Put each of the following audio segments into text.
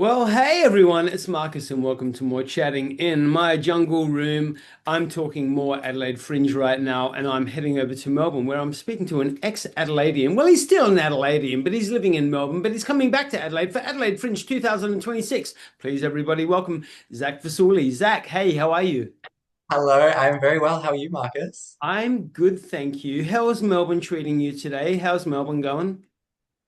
Well, hey everyone, it's Marcus and welcome to more chatting in my jungle room. I'm talking more Adelaide Fringe right now, and I'm heading over to Melbourne where I'm speaking to an ex-Adelaidean. Well, he's still an Adelaidean, but he's living in Melbourne, but he's coming back to Adelaide for Adelaide Fringe 2026. Please, everybody, welcome Zak Vasiliou. Zak, hey, how are you? Hello, I'm very well. How are you, Marcus? I'm good, thank you. How's Melbourne treating you today? How's Melbourne going?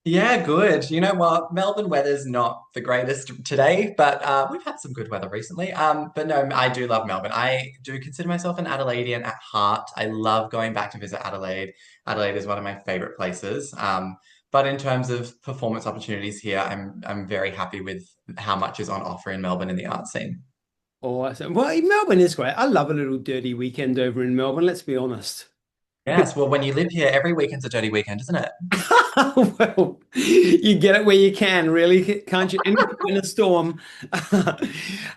Yeah, good. You know what? Melbourne weather's not the greatest today, but we've had some good weather recently. But no, I do love Melbourne. I do consider myself an Adelaidean at heart. I love going back to visit Adelaide. Adelaide is one of my favorite places. But in terms of performance opportunities here, I'm very happy with how much is on offer in Melbourne in the art scene. Awesome. Well, Melbourne is great. I love a little dirty weekend over in Melbourne, let's be honest. Yes, well, when you live here, every weekend's a dirty weekend, isn't it? Well, you get it where you can, really, can't you? In a storm.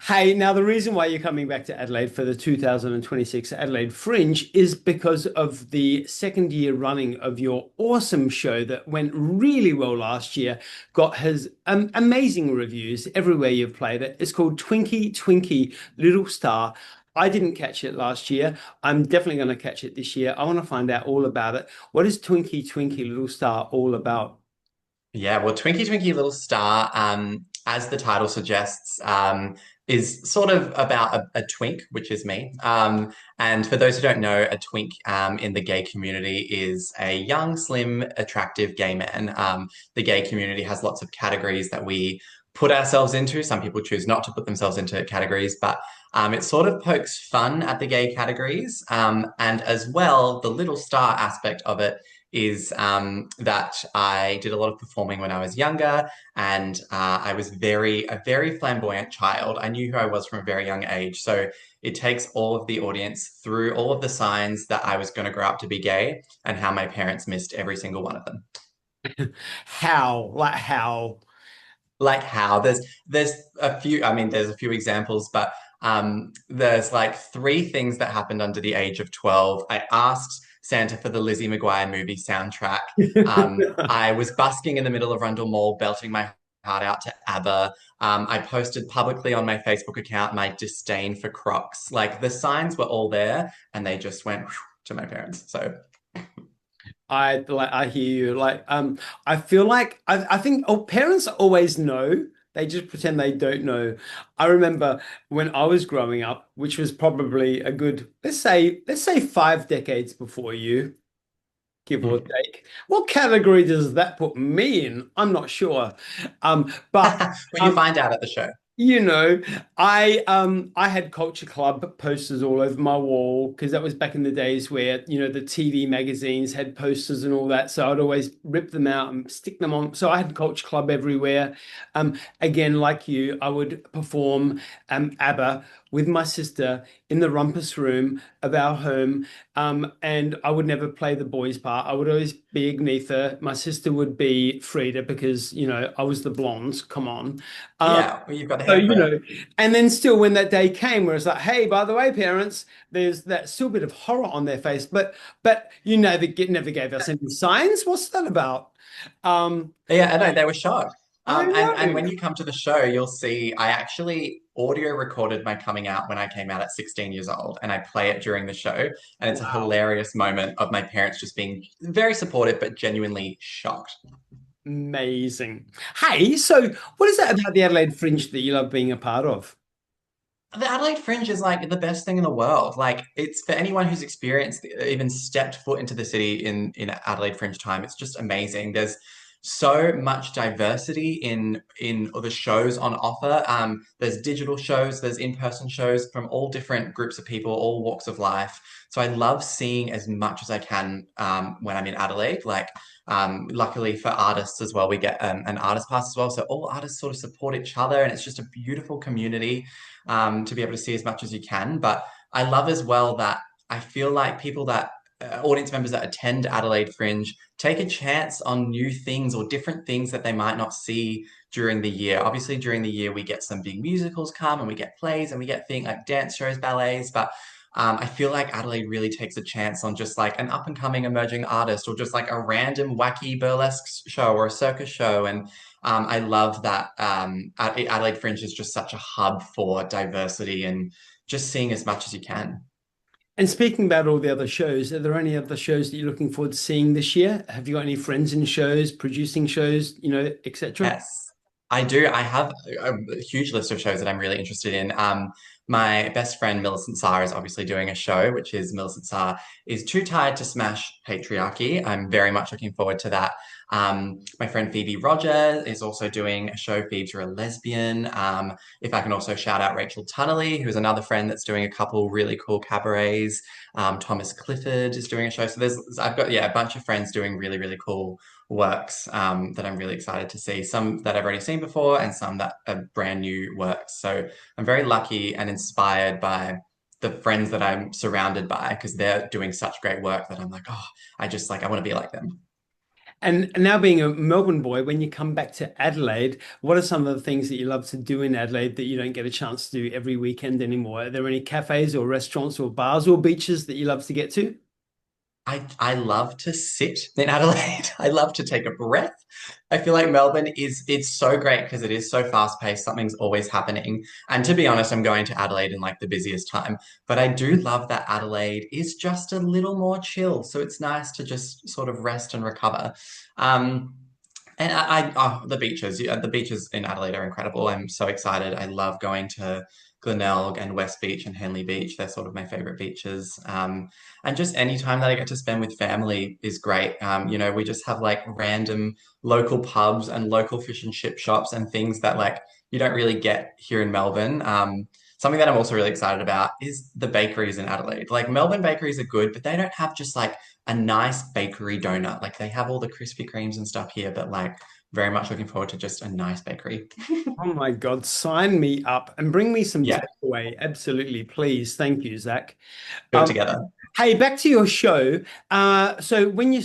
Hey, now the reason why you're coming back to Adelaide for the 2026 Adelaide Fringe is because of the second year running of your awesome show that went really well last year, got his amazing reviews everywhere you've played it. It's called Twinky Twinky Little Star. I didn't catch it last year. I'm definitely going to catch it this year. I want to find out all about it. What is Twinky Twinky Little Star all about? Yeah, well, Twinky Twinky Little Star, as the title suggests, is sort of about a twink, which is me. And for those who don't know, a twink in the gay community is a young, slim, attractive gay man. The gay community has lots of categories that we put ourselves into. Some people choose not to put themselves into categories, but it sort of pokes fun at the gay categories. And as well, the little star aspect of it is that I did a lot of performing when I was younger, and I was a very flamboyant child. I knew who I was from a very young age, so it takes all of the audience through all of the signs that I was going to grow up to be gay, and how my parents missed every single one of them. How? Like how? Like how there's a few. I mean, there's a few examples, but there's like three things that happened under the age of 12. I asked Santa for the Lizzie McGuire movie soundtrack. I was busking in the middle of Rundle Mall, belting my heart out to ABBA. I posted publicly on my Facebook account my disdain for Crocs. Like the signs were all there, and they just went to my parents. So I hear you. I feel like I think parents always know. They just pretend they don't know. I remember when I was growing up, which was probably a good, let's say 5 decades before you, give or hmm. take. What category does that put me in? I'm not sure. But Well, you find out at the show. you know, I had Culture Club posters all over my wall because that was back in the days where, the TV magazines had posters and all that. So I'd always rip them out and stick them on. So I had Culture Club everywhere. Again, like you, I would perform ABBA with my sister in the rumpus room of our home. And I would never play the boys' part. I would always be Agnetha. My sister would be Frida because, I was the blonde. Come on. Um, Yeah, well, you've got the so, hair for it. and then still when that day came where it's like, hey, by the way, parents, there's that still bit of horror on their face, but you never gave us any signs. What's that about? Um, Yeah, I know they were shocked. I And know. when you come to the show, you'll see I actually audio recorded my coming out when I came out at 16 years old, and I play it during the show. And it's a Wow. hilarious moment of my parents just being very supportive, but genuinely shocked. Amazing. Hey, so what is that about the Adelaide Fringe that you love being a part of? The Adelaide Fringe is like the best thing in the world. Like it's for anyone who's experienced even stepped foot into the city in Adelaide Fringe time, it's just amazing. There's so much diversity in the shows on offer. There's digital shows, there's in-person shows from all different groups of people, all walks of life. So I love seeing as much as I can when I'm in Adelaide. Like luckily for artists as well, we get an artist pass as well. So all artists sort of support each other, and it's just a beautiful community to be able to see as much as you can. But I love as well that I feel like people that audience members that attend Adelaide Fringe take a chance on new things or different things that they might not see during the year. Obviously, during the year, we get some big musicals come and we get plays and we get things like dance shows, ballets, but I feel like Adelaide really takes a chance on just like an up and coming emerging artist or just like a random wacky burlesque show or a circus show. And I love that Adelaide Fringe is just such a hub for diversity and just seeing as much as you can. And speaking about all the other shows, are there any other shows that you're looking forward to seeing this year? Have you got any friends in shows, producing shows, etc.? Yes, I do. I have a huge list of shows that I'm really interested in. My best friend Millicent Sarr is obviously doing a show, which is Millicent Sarr is Too Tired to Smash Patriarchy. I'm very much looking forward to that. My friend Phoebe Roger is also doing a show. Phoebe's a lesbian. If I can also shout out Rachel Tunnelly, who's another friend that's doing a couple really cool cabarets. Thomas Clifford is doing a show. So I've got, yeah, a bunch of friends doing really, really cool works that I'm really excited to see. Some that I've already seen before and some that are brand new works. So I'm very lucky and inspired by the friends that I'm surrounded by because they're doing such great work that I'm like, oh, I want to be like them. And now being a Melbourne boy, when you come back to Adelaide, what are some of the things that you love to do in Adelaide that you don't get a chance to do every weekend anymore? Are there any cafes or restaurants or bars or beaches that you love to get to? I love to sit in Adelaide. I love to take a breath. I feel like Melbourne it's so great because it is so fast paced. Something's always happening. And to be honest, I'm going to Adelaide in like the busiest time. But I do love that Adelaide is just a little more chill. So it's nice to just sort of rest and recover. Um, and the beaches, yeah, the beaches in Adelaide are incredible. I'm so excited. I love going to Glenelg and West Beach and Henley Beach. They're sort of my favorite beaches. And just any time that I get to spend with family is great. We just have like random local pubs and local fish and chip shops and things that like you don't really get here in Melbourne. Something that I'm also really excited about is the bakeries in Adelaide. Like Melbourne bakeries are good, but they don't have just like a nice bakery donut. Like they have all the Krispy Kremes and stuff here, but like very much looking forward to just a nice bakery. Oh my God, sign me up and bring me some Yeah, takeaway. Absolutely, please. Thank you, Zach. do it Um, together. Hey, back to your show. So when you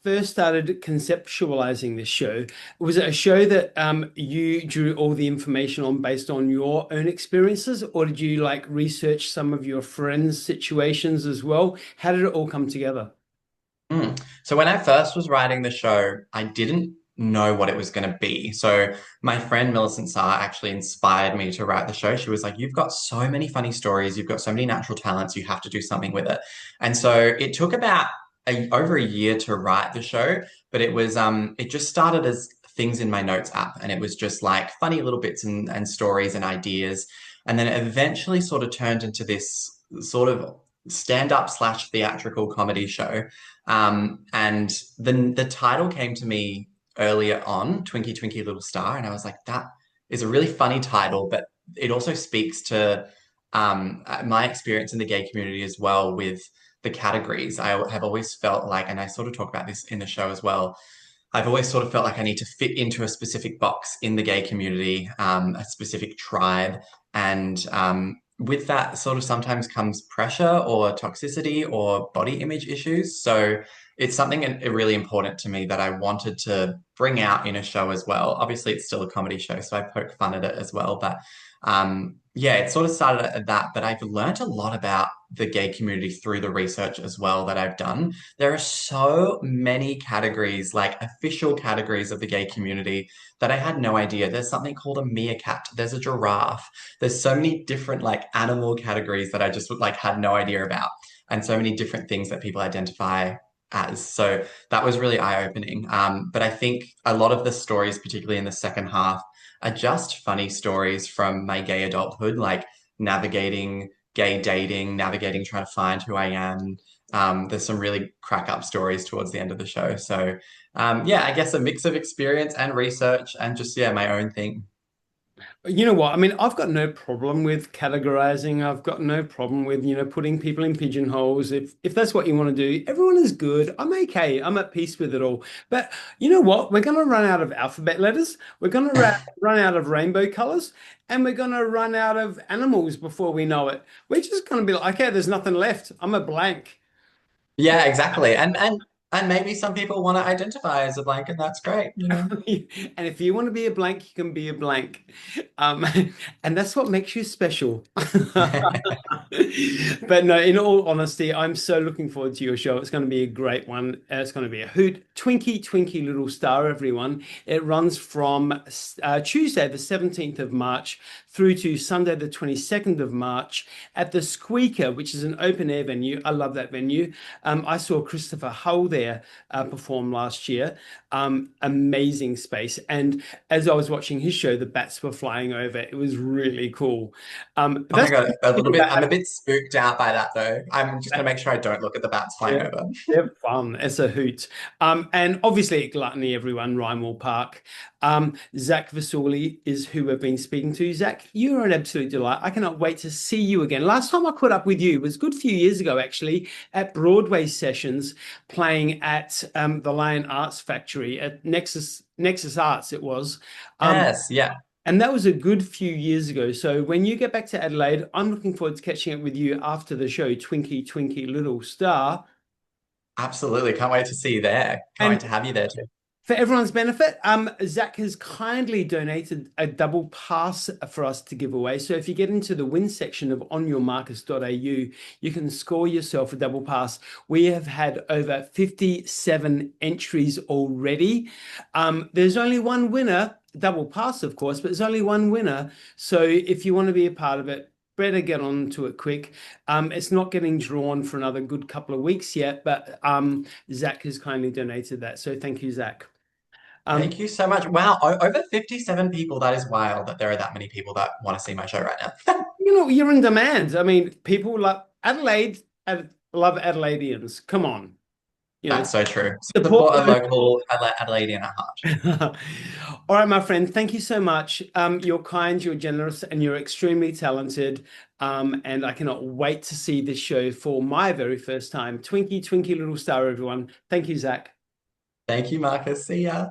first started conceptualizing this show, was it a show that you drew all the information on based on your own experiences, or did you like research some of your friends' situations as well? How did it all come together? So when I first was writing the show, I didn't know what it was going to be. So my friend Millicent Sarr actually inspired me to write the show. She was like, "You've got so many funny stories, you've got so many natural talents, you have to do something with it." And so it took about over a year to write the show, but it just started as things in my notes app, and it was just like funny little bits and stories and ideas, and then it eventually sort of turned into this sort of stand-up slash theatrical comedy show. And the title came to me earlier on, Twinky Twinky Little Star, and I was like, that is a really funny title, but it also speaks to my experience in the gay community as well with the categories. I have always felt like, and I sort of talk about this in the show as well, I've always sort of felt like I need to fit into a specific box in the gay community, a specific tribe. And with that sort of sometimes comes pressure or toxicity or body image issues. So it's something really important to me that I wanted to bring out in a show as well. Obviously, it's still a comedy show, so I poke fun at it as well. But yeah, it sort of started at that. But I've learned a lot about the gay community through the research as well that I've done. There are so many categories, like official categories of the gay community that I had no idea. There's something called a meerkat. There's a giraffe. There's so many different like animal categories that I just like had no idea about, and so many different things that people identify as. So that was really eye-opening. But I think a lot of the stories, particularly in the second half, are just funny stories from my gay adulthood, like navigating gay dating, navigating trying to find who I am. There's some really crack up stories towards the end of the show. So yeah, I guess a mix of experience and research and just yeah, my own thing. You know what? I mean, I've got no problem with categorizing. I've got no problem with, putting people in pigeonholes. If that's what you want to do, everyone is good. I'm okay. I'm at peace with it all. But you know what? We're going to run out of alphabet letters. We're going to run out of rainbow colors, and we're going to run out of animals before we know it. We're just going to be like, okay, there's nothing left. I'm a blank. Yeah, exactly. And maybe some people want to identify as a blank, and that's great, you know. And if you want to be a blank, you can be a blank. Um, and that's what makes you special. But no, in all honesty, I'm so looking forward to your show. It's going to be a great one. It's going to be a hoot. Twinky Twinky Little Star, everyone. It runs from Tuesday, the 17th of March, through to Sunday, the 22nd of March at the Squeaker, which is an open air venue. I love that venue. I saw Christopher Hull there perform last year. Amazing space. And as I was watching his show, the bats were flying over. It was really cool. Oh my That's God, a little bit. I'm a about bit spooked out by that though. I'm just gonna make sure I don't look at the bats flying yeah, over. they're fun. It's a hoot. And obviously at Gluttony, everyone, Rundle Park. Zak Vasiliou is who we've been speaking to. Zak, you're an absolute delight. I cannot wait to see you again. Last time I caught up with you was a good few years ago, actually, at Broadway sessions, playing at the Lion Arts Factory at Nexus Arts. It was. Yes, yeah, And that was a good few years ago. So when you get back to Adelaide, I'm looking forward to catching up with you after the show, Twinky Twinky Little Star. absolutely. Can't wait to see you there. Can't wait And to have you there too. for everyone's benefit, Zak has kindly donated a double pass for us to give away. So if you get into the win section of onyourmarkus.au, you can score yourself a double pass. We have had over 57 entries already. There's only one winner, double pass, of course, but there's only one winner. So if you want to be a part of it, better get on to it quick. It's not getting drawn for another good couple of weeks yet, but Zak has kindly donated that. So thank you, Zak. Thank you so much. Wow, over 57 people. That is wild that there are that many people that want to see my show right now. You're in demand. I mean, people love Adelaide, love Adelaideans. Come on. That's so true. Support Support a local Adelaidean at heart. All right, my friend, thank you so much. You're kind, you're generous, and you're extremely talented. And I cannot wait to see this show for my very first time. Twinky, Twinky Little Star, everyone. Thank you, Zak. Thank you, Markus. See ya.